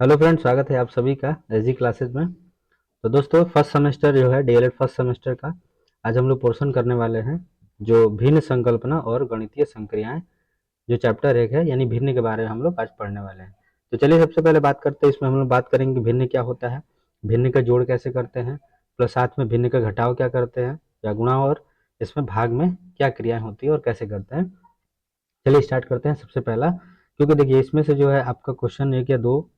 Hello friend, स्वागत है आप सभी का एजी क्लासेस में। तो दोस्तों, फर्स्ट सेमेस्टर जो है डीएलएड फर्स्ट सेमेस्टर का आज हम लोग पोर्शन करने वाले हैं जो भिन्न संकल्पना और गणितीय संक्रियाएं, जो चैप्टर एक है यानी भिन्न के बारे में हम लोग आज पढ़ने वाले हैं। तो चलिए सबसे पहले बात करते हैं, इसमें हम लोग बात करेंगे भिन्न क्या होता है, भिन्न का जोड़ कैसे करते हैं, प्लस साथ में भिन्न का घटाव क्या करते हैं या गुणा, और इसमें भाग में क्या क्रियाएं होती है और कैसे करते हैं। चलिए स्टार्ट करते हैं सबसे पहला, क्योंकि देखिए इसमें से जो है आपका क्वेश्चन एक या दो,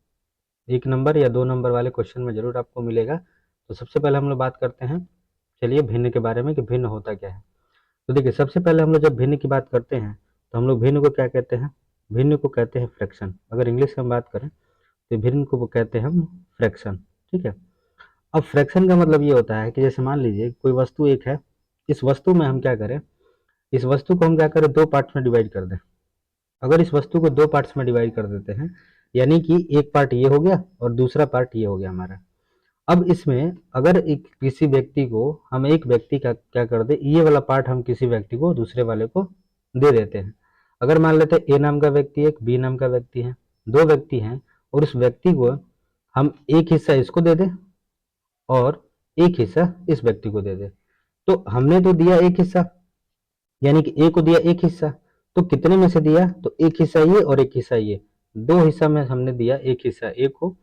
एक नंबर या दो नंबर वाले क्वेश्चन में जरूर आपको मिलेगा। तो सबसे पहले हम लोग बात करते हैं, चलिए भिन्न के बारे में कि भिन्न होता क्या है। तो देखिए सबसे पहले हम लोग जब भिन्न की बात करते हैं तो हम लोग भिन्न को क्या कहते हैं, भिन्न को कहते हैं फ्रैक्शन। अगर इंग्लिश में बात करें तो भिन्न को वो कहते हैं हम फ्रैक्शन। ठीक है। अब फ्रैक्शन का मतलब ये होता है कि जैसे मान लीजिए कोई वस्तु एक है, इस वस्तु में हम क्या करें, इस वस्तु को हम क्या करें, दो पार्ट्स में डिवाइड कर दें। अगर इस वस्तु को दो पार्ट्स में डिवाइड कर देते हैं, यानी कि एक पार्ट ये हो गया और दूसरा पार्ट ये हो गया हमारा। अब इसमें अगर एक किसी व्यक्ति को हम, एक व्यक्ति का क्या कर दे, ये वाला पार्ट हम किसी व्यक्ति को दूसरे वाले को दे देते हैं। अगर मान लेते हैं ए नाम का व्यक्ति एक, बी नाम का व्यक्ति है, दो व्यक्ति हैं, और उस व्यक्ति को हम एक हिस्सा इसको दे दें और एक हिस्सा इस व्यक्ति को दे दें, तो हमने तो दिया एक हिस्सा, यानी कि ए को दिया एक हिस्सा। तो कितने में से दिया, तो एक हिस्सा ये और एक हिस्सा ये, दो हिस्सा में हमने दिया, एक हिस्सा ए को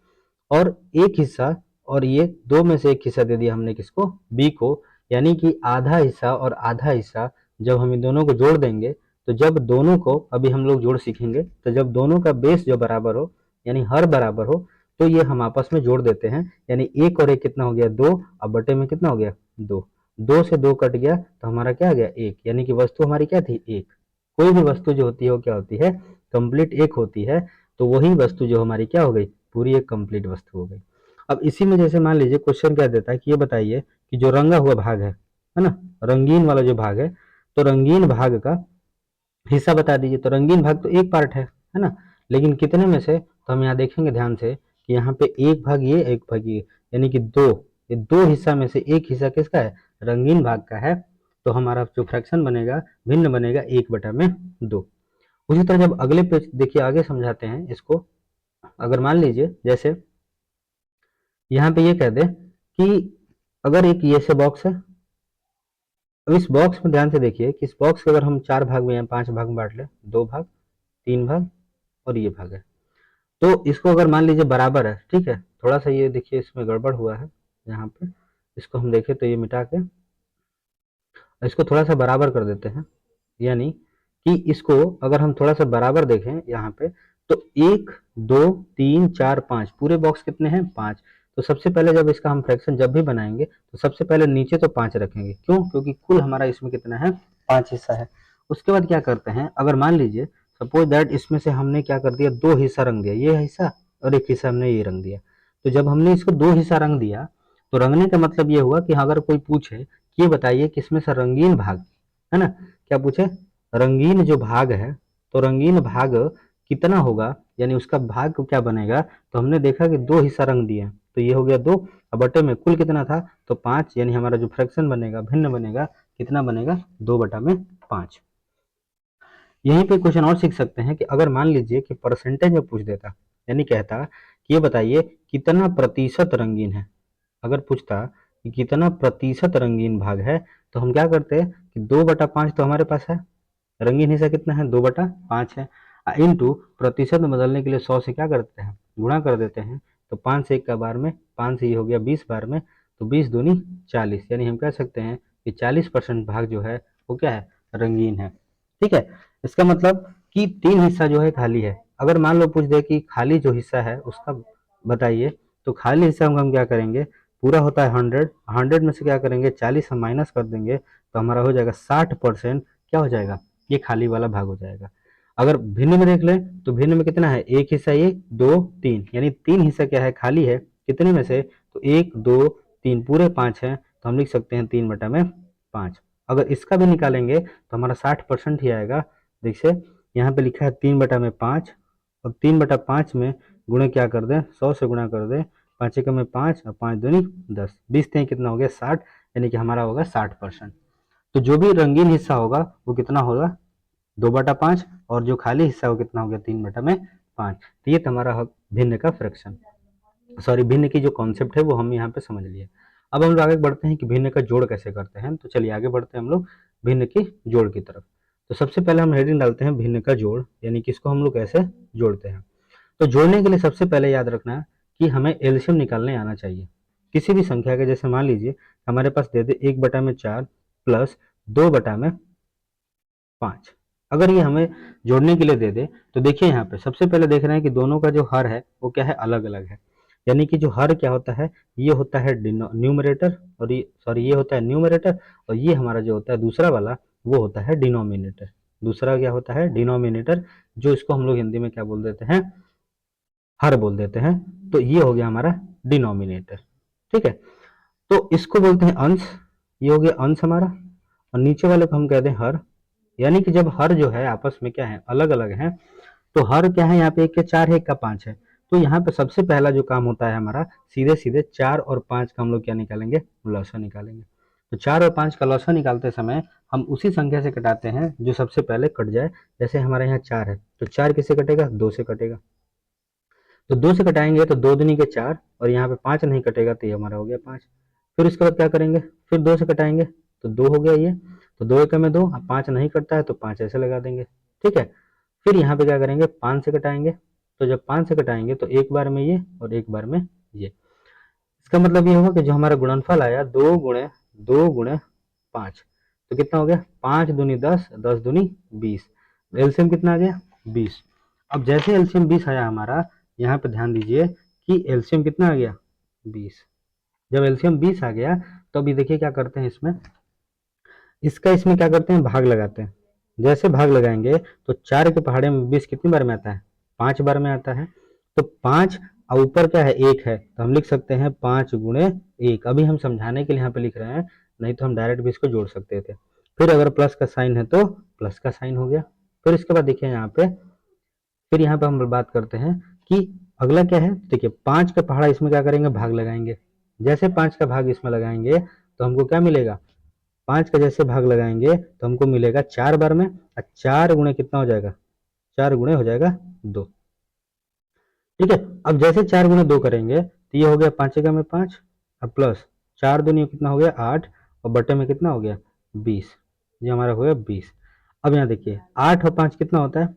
और एक हिस्सा, और ये दो में से एक हिस्सा दे दिया हमने किसको, बी को। यानी कि आधा हिस्सा और आधा हिस्सा जब हम इन दोनों को जोड़ देंगे, तो जब दोनों को, अभी हम लोग जोड़ सीखेंगे, तो जब दोनों का बेस जो बराबर हो, यानी हर बराबर हो, तो ये हम आपस में जोड़ देते हैं। यानी एक और एक कितना हो गया, दो, अब बटे में कितना हो गया, दो, दो से दो कट गया तो हमारा क्या आ गया, एक। यानी कि वस्तु हमारी क्या थी, एक। कोई भी वस्तु जो होती है वो क्या होती है, कंप्लीट एक होती है। तो वही वस्तु जो हमारी क्या हो गई, पूरी एक कंप्लीट वस्तु हो गई। अब इसी में जैसे मान लीजिए क्वेश्चन क्या देता है कि ये बताइए कि जो रंगा हुआ भाग है ना, रंगीन वाला जो भाग है, तो रंगीन भाग का हिस्सा बता दीजिए। तो रंगीन भाग तो एक पार्ट है ना, लेकिन कितने में से, तो हम यहाँ देखेंगे ध्यान से कि यहाँ पे एक भाग ये, एक भाग ये, यानी कि दो, ये दो हिस्सा में से एक हिस्सा किसका है, रंगीन भाग का है। तो हमारा जो फ्रैक्शन बनेगा, भिन्न बनेगा, एक बटा में दो। उसी तरह जब अगले पेज देखिए, आगे समझाते हैं इसको। अगर मान लीजिए जैसे यहाँ पे ये कह दे कि अगर एक ये से बॉक्स है, अब इस बॉक्स में ध्यान से देखिए कि इस बॉक्स को अगर हम चार भाग में या पांच भाग में बांट ले, दो भाग, तीन भाग और ये भाग है, तो इसको अगर मान लीजिए बराबर है, ठीक है, थोड़ा सा ये देखिए इसमें गड़बड़ हुआ है यहाँ पे, इसको हम देखें तो ये मिटा के इसको थोड़ा सा बराबर कर देते हैं। यानी कि इसको अगर हम थोड़ा सा बराबर देखें यहाँ पे, तो एक, दो, तीन, चार, पाँच, पूरे बॉक्स कितने हैं, पाँच। तो सबसे पहले जब इसका हम फ्रैक्शन जब भी बनाएंगे तो सबसे पहले नीचे तो पाँच रखेंगे, क्यों, क्योंकि कुल हमारा इसमें कितना है, पाँच हिस्सा है। उसके बाद क्या करते हैं, अगर मान लीजिए सपोज दैट इसमें से हमने क्या कर दिया, दो हिस्सा रंग दिया, ये हिस्सा और एक हिस्सा हमने ये रंग दिया। तो जब हमने इसको दो हिस्सा रंग दिया, तो रंगने का मतलब ये हुआ कि अगर कोई पूछे कि ये बताइए कि इसमें से रंगीन भाग, है ना, क्या पूछे, रंगीन जो भाग है, तो रंगीन भाग कितना होगा, यानी उसका भाग को क्या बनेगा। तो हमने देखा कि दो हिस्सा रंग दिए, तो ये हो गया दो, अब बटे में कुल कितना था, तो पांच। यानी हमारा जो फ्रैक्शन बनेगा, भिन्न बनेगा, कितना बनेगा, दो बटा में पांच। यहीं पे क्वेश्चन और सीख सकते हैं कि अगर मान लीजिए कि परसेंटेज में पूछ देता, यानी कहता कि ये बताइए कितना प्रतिशत रंगीन है, अगर पूछता कि कितना प्रतिशत रंगीन भाग है, तो हम क्या करते हैं कि दो बटा पांच तो हमारे पास है, रंगीन हिस्सा कितना है, दो बटा पाँच है, इंटू प्रतिशत में बदलने के लिए सौ से क्या करते हैं, गुणा कर देते हैं। तो पाँच से एक का बार में, पाँच से ये हो गया बीस बार में, तो बीस दूनी चालीस, यानी हम कह सकते हैं कि 40% भाग जो है वो क्या है, रंगीन है। ठीक है। इसका मतलब कि तीन हिस्सा जो है खाली है। अगर मान लो पूछ दे कि खाली जो हिस्सा है उसका बताइए, तो खाली हिस्सा में हम क्या करेंगे, पूरा होता है हंड्रेड, हंड्रेड में से क्या करेंगे, चालीस हम माइनस कर देंगे, तो हमारा हो जाएगा 60%, क्या हो जाएगा, ये खाली वाला भाग हो जाएगा। अगर भिन्न में देख लें तो भिन्न में कितना है, एक हिस्सा ये, दो, तीन, यानी तीन हिस्सा क्या है, खाली है। कितने में से, तो एक, दो, तीन, पूरे पांच है, तो हम लिख सकते हैं तीन बटा में पांच। अगर इसका भी निकालेंगे तो हमारा 60% ही आएगा। देखिए यहाँ पे लिखा है तीन बटा में पाँच, और तीन बटा पाँच में गुणे क्या कर दें, सौ से गुणा कर दें, पाँच एकम में पाँच और पाँच दूनी दस, बीस तीन कितना हो गया, 60, यानी कि हमारा होगा 60%। तो जो भी रंगीन हिस्सा होगा वो कितना होगा, दो बटा पाँच, और जो खाली हिस्सा वो कितना हो गया, तीन बटा में 5। तो ये हमारा भिन्न का फ्रैक्शन, सॉरी भिन्न की जो कॉन्सेप्ट है वो हम यहाँ पे समझ लिए। अब हम लोग आगे बढ़ते हैं कि भिन्न का जोड़ कैसे करते हैं। तो चलिए आगे बढ़ते हैं हम लोग भिन्न की जोड़ की तरफ। तो सबसे पहले हम हेडिंग डालते हैं भिन्न का जोड़, यानी कि इसको हम लोग कैसे जोड़ते हैं। तो जोड़ने के लिए सबसे पहले याद रखना है कि हमें एलसीएम निकालने आना चाहिए किसी भी संख्या के। जैसे मान लीजिए हमारे पास दे दे 1/4 प्लस 2/5। अगर ये हमें जोड़ने के लिए दे दे तो देखिए यहाँ पे सबसे पहले देख रहे हैं कि दोनों का जो हर है वो क्या है, अलग अलग है। यानी कि जो हर क्या होता है, ये होता है न्यूमरेटर, और ये सॉरी ये होता है न्यूमरेटर, और ये हमारा जो होता है दूसरा वाला वो होता है डिनोमिनेटर। दूसरा क्या होता है, डिनोमिनेटर, जो इसको हम लोग हिंदी में क्या बोल देते हैं, हर बोल देते हैं। तो ये हो गया हमारा डिनोमिनेटर। ठीक है, तो इसको बोलते हैं अंश, ये हो गया अंश हमारा, और नीचे वाले को हम कहते हैं हर। यानी कि जब हर जो है आपस में क्या है, अलग अलग है, तो हर क्या है, यहाँ पे 1 के 4 है, 1 का 5 है। तो यहाँ पे सबसे पहला जो काम होता है हमारा, सीधे सीधे 4 और 5 का हम लोग क्या निकालेंगे, लॉसा निकालेंगे। तो 4 और 5 का लॉसा निकालते समय हम उसी संख्या से कटाते हैं जो सबसे पहले कट जाए। जैसे हमारे यहाँ 4 है, तो 4 किससे कटेगा, 2 से कटेगा। तो 2 से कटाएंगे तो 2 दूनी के 4, और यहाँ पे 5 नहीं कटेगा तो ये हमारा हो गया 5। फिर उसके बाद क्या करेंगे, फिर 2 से कटाएंगे तो 2 हो गया ये। तो 2 एकम में 2, अब 5 नहीं कटता है तो 5 ऐसे लगा देंगे। ठीक है, फिर यहाँ पे क्या करेंगे, 5 से कटाएंगे। तो जब 5 से कटाएंगे तो एक बार में ये और एक बार में ये। इसका मतलब ये होगा कि जो हमारा गुणनफल आया 2 गुणे 5, तो कितना हो गया, 5 दूनी 10, 10 दूनी 20। एलसीएम कितना आ गया, 20। अब जैसे एलसीएम 20 आया हमारा, यहाँ पे ध्यान दीजिए कि एलसीएम कितना आ गया, 20। जब एलसीएम 20 आ गया तो अभी देखिए क्या करते हैं इसमें, इसका इसमें क्या करते हैं, भाग लगाते हैं। जैसे भाग लगाएंगे तो 4 के पहाड़े में 20 कितनी बार में आता है, 5 बार में आता है। तो 5 और ऊपर क्या है, 1 है, तो हम लिख सकते हैं 5 गुणे 1। अभी हम समझाने के लिए यहाँ पे लिख रहे हैं, नहीं तो हम डायरेक्ट भी इसको जोड़ सकते थे। फिर अगर प्लस का साइन है तो प्लस का साइन हो गया। फिर इसके बाद देखिए यहाँ पे, फिर यहाँ पे हम बात करते हैं कि अगला क्या है। देखिए 5 का पहाड़ा इसमें क्या करेंगे, भाग लगाएंगे। जैसे 5 का भाग इसमें लगाएंगे तो हमको क्या मिलेगा, 5 का जैसे भाग लगाएंगे तो हमको मिलेगा 4 बार में, और 4 गुणे कितना हो जाएगा, 4 गुणे हो जाएगा 2। ठीक है, अब जैसे 4 गुणे 2 करेंगे तो ये हो गया 5 एकम में 5, अब प्लस 4 दूनी कितना हो गया 8, और बटे में कितना हो गया 20। ये हमारा हो गया 20। अब यहाँ देखिए 8 और 5 कितना होता है,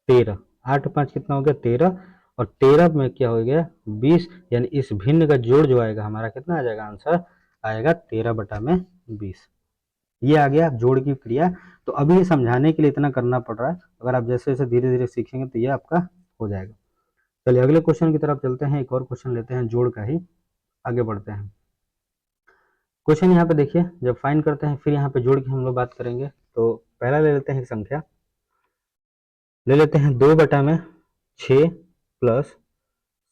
13। 8 और 5 कितना हो गया 13, और 13 में क्या हो गया 20। यानी इस भिन्न का जोड़ जो आएगा हमारा कितना आ जाएगा, आंसर आएगा 13/20। ये आ गया जोड़ की क्रिया। तो अभी ये समझाने के लिए इतना करना पड़ रहा है, अगर आप जैसे जैसे धीरे धीरे सीखेंगे तो ये आपका हो जाएगा। चलिए अगले क्वेश्चन की तरफ चलते हैं, एक और क्वेश्चन लेते हैं जोड़ का ही, आगे बढ़ते हैं। क्वेश्चन यहाँ पे देखिए, जब फाइंड करते हैं फिर यहाँ पे जोड़ की हम लोग बात करेंगे। तो पहला ले लेते हैं एक संख्या, ले लेते हैं 2/6 प्लस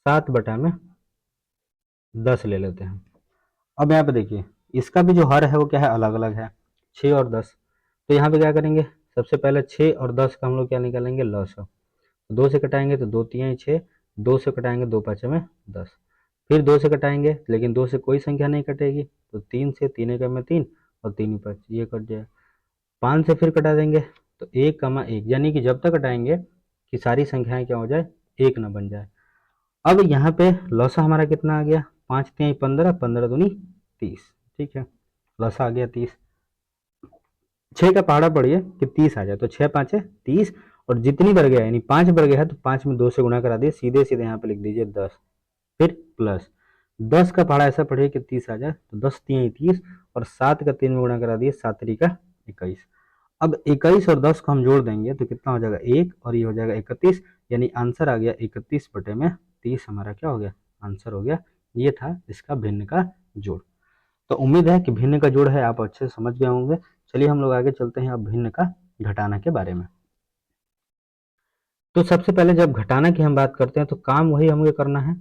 7/10 ले लेते हैं। अब यहाँ पे देखिए इसका भी जो हर है वो क्या है, अलग अलग है, 6 और 10। तो यहाँ पे क्या करेंगे, सबसे पहले 6 और 10 का हम लोग क्या निकालेंगे, लॉसा। 2 से कटाएंगे तो 2 तियाई 6, 2 से कटाएंगे 2 पाँचे में 10। फिर 2 से कटाएंगे लेकिन 2 से कोई संख्या नहीं कटेगी, तो 3 से, 3 एकम में 3, और 3 5 ये कट जाए। 5 से फिर कटा देंगे तो 1,1, यानी कि जब तक कटाएंगे कि सारी संख्याएं क्या हो जाए, 1 ना बन जाए। अब यहाँ पे लॉसा हमारा कितना आ गया, 5 तिहाई 15, 15 दूनी 30। ठीक है, लॉसा आ गया 30। 6 का पहाड़ा पढ़िए कि 30 आ जाए, तो 6 5 30, और जितनी बढ़ गया यानी 5 बढ़ गया है तो 5 में 2 से गुणा करा दिए, सीधे सीधे यहाँ पे लिख दीजिए 10। फिर प्लस 10 का पहाड़ा ऐसा पढ़िए कि 30 आ जाए, तो 10 तिहाई 30, और 7 का 3 में गुणा करा दिए, 7 3 का 21। अब 21 और 10 को हम जोड़ देंगे तो कितना हो जाएगा 1, और ये हो जाएगा 31। यानी आंसर आ गया 31/30 हमारा क्या हो गया, आंसर हो गया। ये था इसका भिन्न का जोड़। तो उम्मीद है कि भिन्न का जोड़ है आप अच्छे से समझ गए होंगे। चलिए हम लोग आगे चलते हैं अब भिन्न का घटाना के बारे में। तो सबसे पहले जब घटाना की हम बात करते हैं तो काम वही हमें करना है।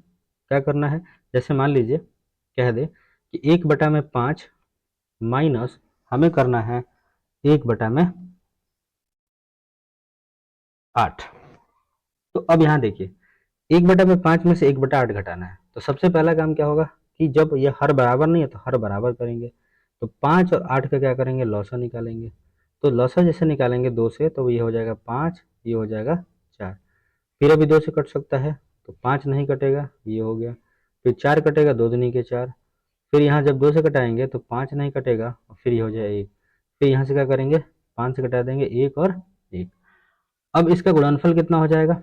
क्या करना है, जैसे मान लीजिए कह दे कि 1/5 माइनस हमें करना है 1/8। तो अब यहाँ देखिए 1/5 में से 1/8 घटाना है, तो सबसे पहला काम क्या होगा कि जब ये हर बराबर नहीं है तो हर बराबर करेंगे। तो 5 और 8 का क्या करेंगे, लॉसा निकालेंगे। तो लॉसा जैसे निकालेंगे 2 से, तो ये हो जाएगा 5, ये हो जाएगा 4। फिर अभी 2 से कट सकता है तो 5 नहीं कटेगा, ये हो गया। फिर 4 कटेगा, 2 दूनी के 4। फिर यहाँ जब 2 से कटाएंगे तो 5 नहीं कटेगा और फिर ये हो जाए 1। फिर यहाँ से क्या करेंगे, 5 से कटा देंगे 1 और 1। अब इसका गुणनफल कितना हो जाएगा,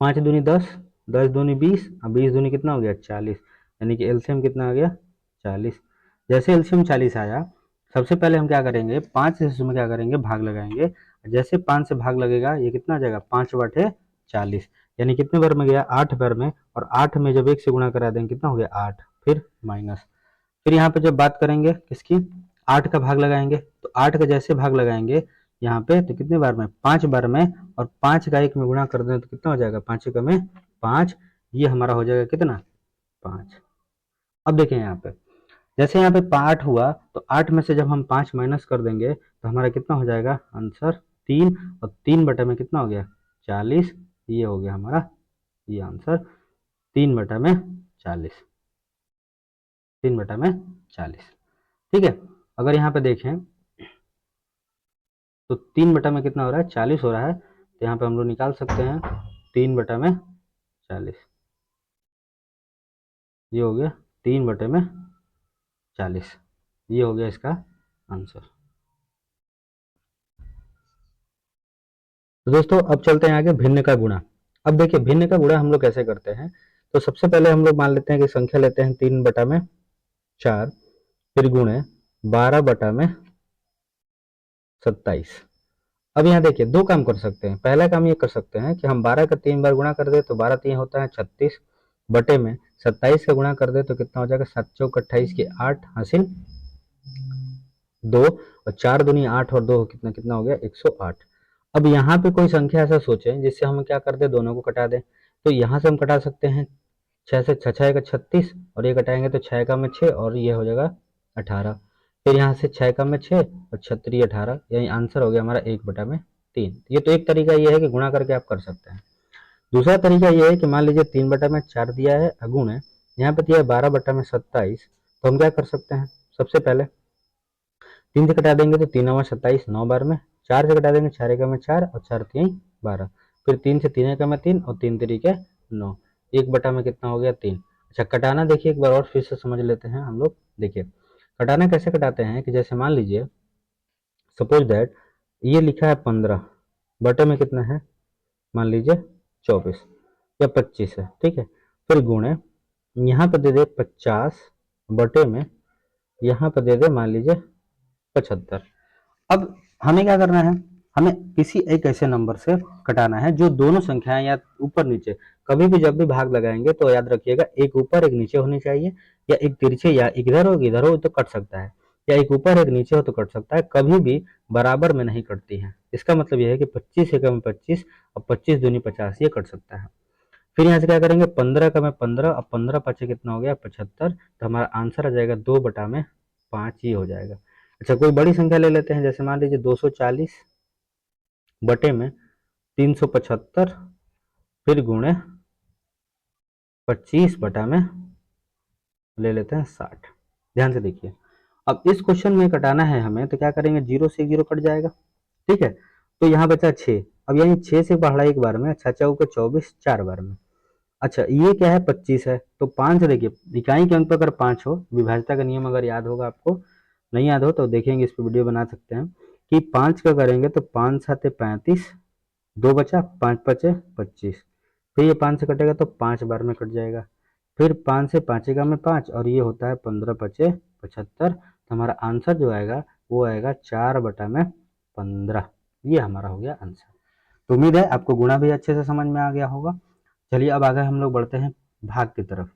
5 दूनी 10, 10 दूनी 20 और 20 दूनी कितना हो गया 40, यानी कि एलसीएम कितना आ गया 40। जैसे एलसीएम 40 आया, सबसे पहले हम क्या करेंगे, 5 से इसमें क्या करेंगे भाग लगाएंगे। जैसे 5 से भाग लगेगा ये कितना आ जाएगा 5/40, यानी कितने बार में गया 8 बार में। और 8 में जब 1 से गुणा करा देंगे कितना हो गया 8, फिर माइनस। फिर यहाँ पे जब बात करेंगे किसकी, 8 का भाग लगाएंगे तो 8 का जैसे भाग लगाएंगे यहाँ पे तो कितने बार में 5 बार में। और 5 का 1 में गुणा कर दें तो कितना हो जाएगा 5 एक में 5, ये हमारा हो जाएगा कितना 5। अब देखें यहाँ पे, जैसे यहाँ पे 8 हुआ तो 8 में से जब हम 5 माइनस कर देंगे तो हमारा कितना हो जाएगा आंसर 3, और 3 बटे में कितना हो गया 40, ये हो गया हमारा ये आंसर 3 बटे में 40, 3 बटे में 40। ठीक है, अगर यहाँ पे देखें तो 3 बटा में कितना हो रहा है 40 हो रहा है, तो यहाँ पे हम लोग निकाल सकते हैं 3 बटा में 40, ये हो गया 3 बटे में 40, ये हो गया इसका आंसर। तो दोस्तों अब चलते हैं आगे भिन्न का गुणा। अब देखिए भिन्न का गुणा हम लोग कैसे करते हैं। तो सबसे पहले हम लोग मान लेते हैं कि संख्या लेते हैं 3 बटा में 4, फिर गुणे 12 बटा में 27। अब यहाँ देखिए दो काम कर सकते हैं। पहला काम ये कर सकते हैं कि हम 12 का 3 बार गुणा कर दे तो 12 3 होता है 36, बटे में 27 का गुणा कर दे तो कितना हो जाएगा 7 चौक 28 की 8 हासिल 2, और 4 दूनी 8 और 2 कितना कितना हो गया 108। अब यहाँ पे कोई संख्या ऐसा सोचें जिससे हम क्या कर दे दोनों को कटा दें। तो यहाँ से हम कटा सकते हैं 6 से 6 6 का 36, और ये कटाएंगे तो 6 का में 6 और ये हो जाएगा 18। फिर यहाँ से 6 का में 6 और 6 18, यानी आंसर हो गया हमारा 1 बटा में 3। ये तो एक तरीका ये है कि गुणा करके आप कर सकते हैं। दूसरा तरीका ये है कि मान लीजिए 3 बटा में 4 दिया है अगुण है, यहाँ पे दिया है 12 बटा में 27, तो हम क्या कर सकते हैं, सबसे पहले 3 से कटा देंगे तो 3 और 27 9 बार में, 4 से कटा देंगे 4 में 4 और 4 3 12, फिर 3 से 3 में 3 और 3 तरीके 9, 1 बटा में कितना हो गया 3। अच्छा कटाना देखिए एक बार और फिर से समझ लेते हैं हम लोग। देखिए कटाना कैसे कटाते हैं कि जैसे मान लीजिए सपोज दैट ये लिखा है 15, बटे में कितना है मान लीजिए 24 या 25 है, ठीक है। फिर गुणे यहाँ पे दे दे 50, बटे में यहाँ पे दे दे मान लीजिए 75। अब हमें क्या करना है, हमें किसी एक ऐसे नंबर से कटाना है जो दोनों संख्याएं या ऊपर नीचे, कभी भी जब भी भाग लगाएंगे तो याद रखिएगा एक ऊपर एक नीचे होनी चाहिए, या एक तिरछे या इधर हो तो कट सकता है, या एक ऊपर एक नीचे हो तो कट सकता है, कभी भी बराबर में नहीं कटती है। इसका मतलब यह है कि 25 एकम में 25 और 25 दूनी 50, ये कट सकता है। फिर यहाँ से क्या करेंगे 15 का में 15 और 15 पचे कितना हो गया 75, तो हमारा आंसर आ जाएगा 2 बटा में 5, ये हो जाएगा। अच्छा कोई बड़ी संख्या ले लेते हैं, जैसे मान लीजिए 240, बटे में 375, फिर गुणे 25 बटा में ले लेते हैं 60। ध्यान से देखिए, अब इस क्वेश्चन में कटाना है हमें तो क्या करेंगे, 0 से 0 कट जाएगा, ठीक है। तो यहाँ बचा 6, अब यानी 6 से बढ़ा एक बार में, 6 चौके 24 4 बार में। अच्छा ये क्या है 25 है, तो 5 देखिए इकाई के अंक पर अगर 5 हो, विभाज्यता का नियम अगर याद होगा आपको, नहीं याद हो तो देखेंगे इस पर वीडियो बना सकते हैं कि 5 का करेंगे तो 5 7 35, 2 बचा 5 बचे 25, फिर ये 5 से कटेगा तो 5 बार में कट जाएगा, फिर 5 से 5 का में 5 और ये होता है 15 पचे 75, तो हमारा आंसर जो आएगा वो आएगा 4 बटा में 15, ये हमारा हो गया आंसर। तो उम्मीद है आपको गुणा भी अच्छे से समझ में आ गया होगा। चलिए अब आगे हम लोग बढ़ते हैं भाग की तरफ।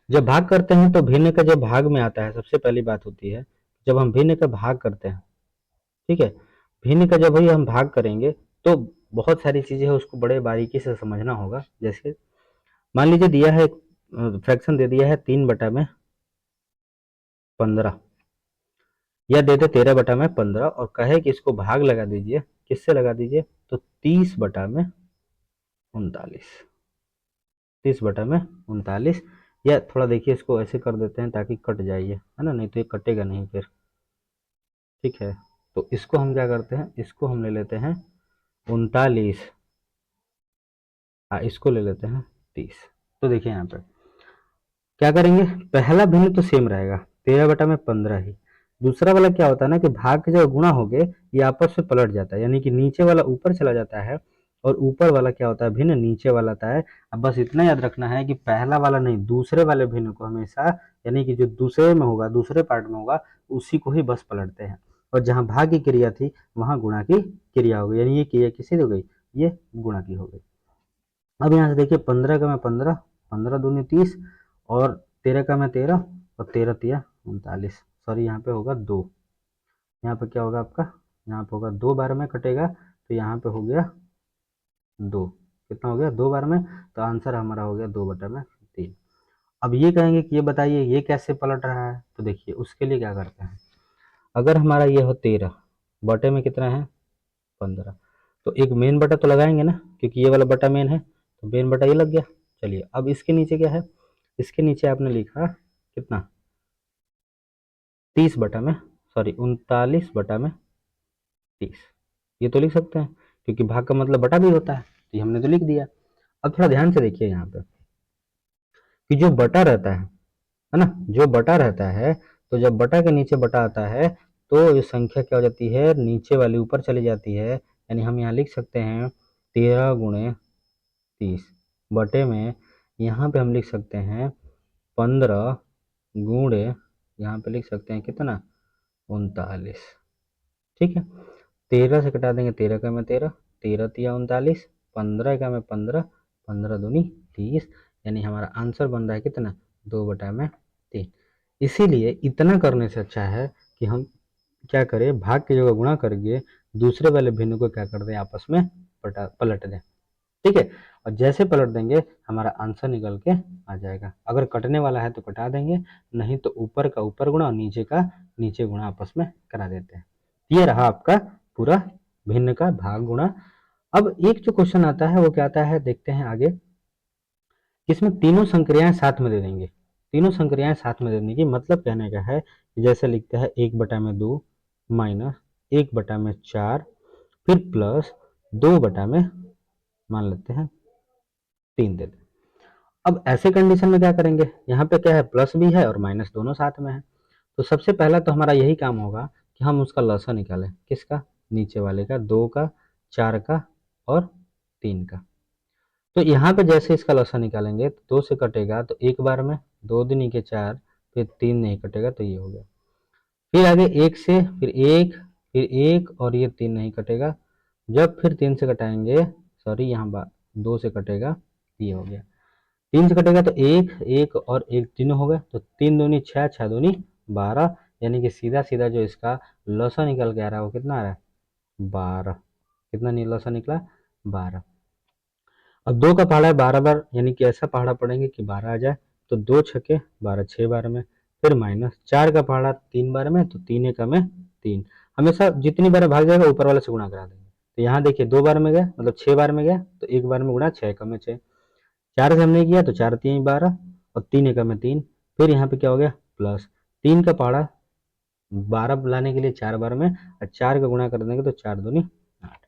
जब भाग करते हैं तो भिन्न का जब भाग में आता है, सबसे पहली बात होती है जब हम भिन्न का भाग करते हैं, ठीक है, भिन्न का जब भी हम भाग करेंगे तो बहुत सारी चीजें हैं उसको बड़े बारीकी से समझना होगा। जैसे मान लीजिए दिया है फ्रैक्शन दे दिया है 3 बटा में 15, या दे दे 13 बटा में 15 और कहे कि इसको भाग लगा दीजिए, किससे लगा दीजिए तो 30 बटा में 39, 30 बटा में 39, या थोड़ा देखिए इसको ऐसे कर देते हैं ताकि कट जाइए, है ना, नहीं तो ये कटेगा नहीं फिर, ठीक है। तो इसको हम क्या करते हैं, इसको हम ले लेते हैं 39, हाँ, इसको ले लेते हैं 30। तो देखिए यहाँ पे क्या करेंगे, पहला भिन्न तो सेम रहेगा 13/15 ही। दूसरा वाला क्या होता है ना कि भाग के जब गुणा हो गए ये आपस में पलट जाता है, यानी कि नीचे वाला ऊपर चला जाता है और ऊपर वाला क्या होता है भिन्न नीचे वाला आता है। अब बस इतना याद रखना है कि पहला वाला नहीं, दूसरे वाले भिन्न को हमेशा, यानी कि जो दूसरे में होगा, दूसरे पार्ट में होगा, उसी को ही बस पलटते हैं। और जहाँ भाग की क्रिया थी वहां गुणा की क्रिया हो गई, यानी ये क्रिया किसी हो गई, ये गुणा की हो गई। अब यहाँ से देखिए 15 का मैं 15, 15 दूनी 30, और 13 का मैं 13, और 13 तिया 39। सॉरी यहाँ पे होगा 2, यहाँ पे क्या होगा आपका, यहाँ पे होगा 2 बार में कटेगा, तो यहाँ पे हो गया 2। कितना हो गया 2 बार में, तो आंसर हमारा हो गया 2/3। अब ये कहेंगे कि ये बताइए ये कैसे पलट रहा है, तो देखिए उसके लिए क्या करते हैं, अगर हमारा ये हो 13, बटे में कितना है 15, तो एक मेन बटा तो लगाएंगे ना, क्योंकि ये वाला बटा मेन है, तो मेन बटा ये लग गया। चलिए अब इसके नीचे क्या है, इसके नीचे आपने लिखा कितना 39/30, ये तो लिख सकते हैं क्योंकि भाग का मतलब बटा भी होता है, तो ये हमने तो लिख दिया। अब थोड़ा ध्यान से देखिए यहाँ पे कि जो बटा रहता है ना, जो बटा रहता है, तो जब बटा के नीचे बटा आता है तो ये संख्या क्या हो जाती है, नीचे वाली ऊपर चली जाती है। यानी हम यहाँ लिख सकते हैं 13 × 30 बटे में, यहाँ पे हम लिख सकते हैं 15 गुणे, यहाँ पे लिख सकते हैं कितना 39। ठीक है, 13 से घटा देंगे, 13 का मैं 13, 13 तिया 39, 15 का मैं 15, 15 दूनी 30, यानी हमारा आंसर बन रहा है कितना 2/3। इसीलिए इतना करने से अच्छा है कि हम क्या करें, भाग की जगह गुणा करके दूसरे वाले भिन्न को क्या कर दें, आपस में पलट दें। ठीक है, और जैसे पलट देंगे हमारा आंसर निकल के आ जाएगा। अगर कटने वाला है तो कटा देंगे, नहीं तो ऊपर का ऊपर गुणा और नीचे का नीचे गुणा आपस में करा देते हैं। ये रहा आपका पूरा भिन्न का भाग गुणा। अब एक जो क्वेश्चन आता है वो क्या आता है, देखते हैं आगे, इसमें तीनों संक्रियाएं साथ में दे देंगे। तीनों संक्रियाएं साथ में देने की मतलब कहने का है जैसे लिखते हैं 1/2 माइनस 1/4 फिर प्लस 2/, मान लेते हैं 3 दे दें। अब ऐसे कंडीशन में क्या करेंगे, यहाँ पे क्या है प्लस भी है और माइनस दोनों साथ में है, तो सबसे पहला तो हमारा यही काम होगा कि हम उसका लसा निकालें, किसका, नीचे वाले का, 2 का, 4 का और 3 का। तो यहाँ पे जैसे इसका लसा निकालेंगे तो 2 से कटेगा तो एक बार में, 2 दूनी के 4, फिर 3 नहीं कटेगा तो ये हो गया। फिर आगे 1 से, फिर 1, फिर 1 और ये 3 नहीं कटेगा, जब फिर 3 से कटाएंगे, सॉरी यहाँ 2 से कटेगा, ये हो गया। 3 से कटेगा तो 1, 1 और 1 तीनों हो गए, तो 3 दूनी 6, 6 दूनी 12, यानी कि सीधा सीधा जो इसका लसा निकल के आ रहा है वो कितना आ रहा है 12। कितना लसा निकला 12। अब 2 का पहाड़ा है 12 बार, यानी कि ऐसा पहाड़ा पड़ेंगे कि 12 आ जाए, तो 2 छके 12, 6 बार में, फिर माइनस 4 का पहाड़ा 3 बार में, तो 3 एकम में 3, हमेशा जितनी बार भाग जाएगा ऊपर वाले से गुणा करा देंगे। तो यहाँ देखिए 2 बार में गया मतलब 6 बार में गया, तो एक बार में गुणा 6 एकम में 6, 4 से हमने किया तो 4 3 12 और 3 एकम में 3, फिर यहाँ पे क्या हो गया प्लस 3 का पहाड़ा 12 लाने के लिए 4 बार में, और 4 का गुणा कर देंगे तो 4 दूनी 8।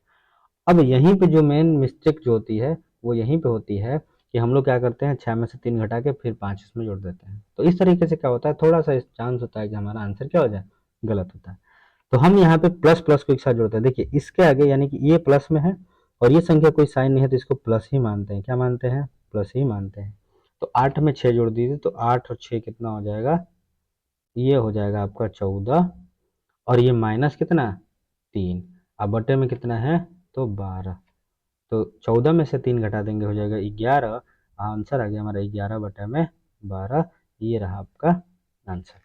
अब यहीं पे जो मेन मिस्टेक जो होती है वो यहीं पे होती है कि हम लोग क्या करते हैं 6 में से 3 घटा के फिर 5 इसमें जोड़ देते हैं, तो इस तरीके से क्या होता है थोड़ा सा चांस होता है कि हमारा आंसर क्या हो जाए गलत होता है। तो हम यहाँ पे प्लस प्लस को एक साथ जोड़ते हैं, देखिए इसके आगे यानी कि ये प्लस में है और ये संख्या कोई साइन नहीं है तो इसको प्लस ही मानते हैं, क्या मानते हैं प्लस ही मानते हैं। तो 8 में 6 जोड़ दीजिए तो 8 और 6 कितना हो जाएगा, ये हो जाएगा आपका 14, और ये माइनस कितना 3, अब बटे में कितना है तो 12, तो 14 में से 3 घटा देंगे हो जाएगा 11, आंसर आ गया हमारा 11/12, ये रहा आपका आंसर।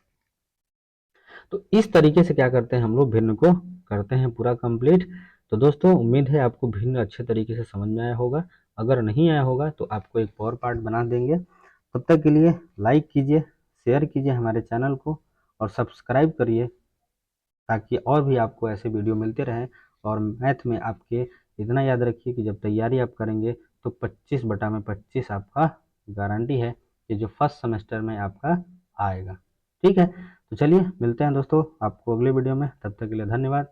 तो इस तरीके से क्या करते हैं हम लोग भिन्न को करते हैं पूरा कंप्लीट। तो दोस्तों उम्मीद है आपको भिन्न अच्छे तरीके से समझ में आया होगा, अगर नहीं आया होगा तो आपको एक और पार्ट बना देंगे। तब तक के लिए लाइक कीजिए, शेयर कीजिए हमारे चैनल को और सब्सक्राइब करिए, ताकि और भी आपको ऐसे वीडियो मिलते रहें। और मैथ में आपके इतना याद रखिए कि जब तैयारी आप करेंगे तो 25/25 आपका गारंटी है कि जो फर्स्ट सेमेस्टर में आपका आएगा। ठीक है, तो चलिए मिलते हैं दोस्तों आपको अगले वीडियो में, तब तक के लिए धन्यवाद।